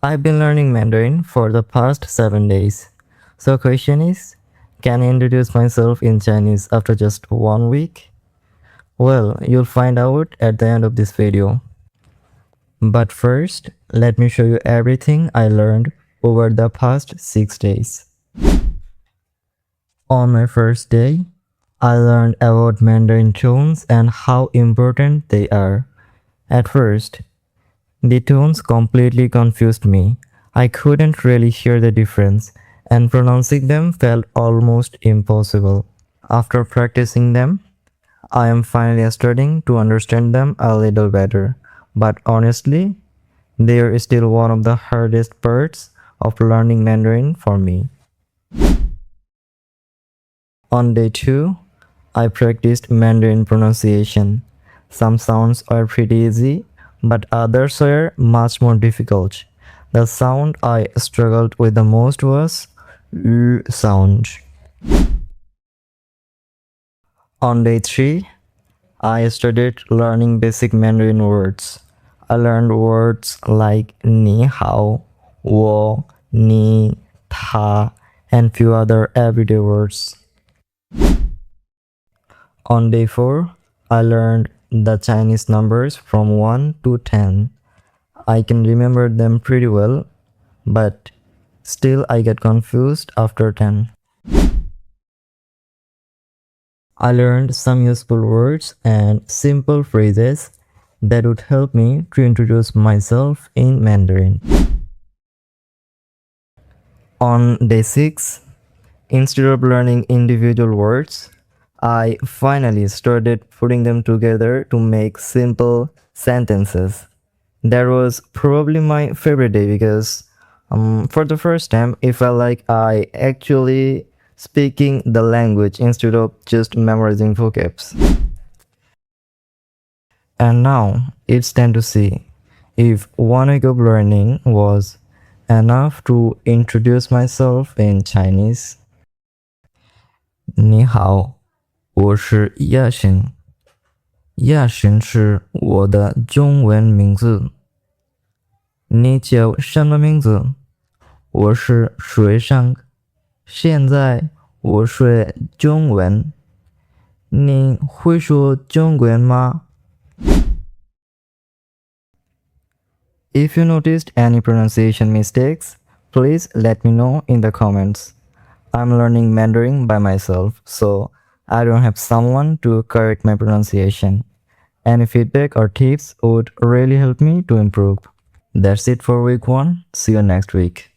I've been learning Mandarin for the past 7 days. So question is, can I introduce myself in Chinese after just 1 week? Well, you'll find out at the end of this video. But first, let me show you everything I learned over the past 6 days. On my first day, I learned about Mandarin tones and how important they are. At first, the tones completely confused me. I couldn't really hear the difference, and pronouncing them felt almost impossible. After practicing them, I am finally starting to understand them a little better. But honestly, they are still one of the hardest parts of learning Mandarin for me. On day 2, I practiced Mandarin pronunciation. Some sounds are pretty easy, but others are much more difficult. The sound I struggled with the most was U sound. On day 3, I started learning basic Mandarin words. I learned words like ni hao, wo, ni, ta, and few other everyday words. On day 4, I learned the Chinese numbers from 1 to 10. I can remember them pretty well, but still I get confused after 10. I learned some useful words and simple phrases that would help me to introduce myself in Mandarin. On day 6, instead of learning individual words, I finally started putting them together to make simple sentences. That was probably my favorite day because for the first time it felt like I actually speaking the language instead of just memorizing vocabs. And now it's time to see if 1 week of learning was enough to introduce myself in Chinese. 你好，我是亚神。亚神是我的中文名字。你叫什么名字？我是水上。现在我学中文。你会说中文吗？If you noticed any pronunciation mistakes, please let me know in the comments. I'm learning Mandarin by myself, so I don't have someone to correct my pronunciation. Any feedback or tips would really help me to improve. That's it for week 1. See you next week.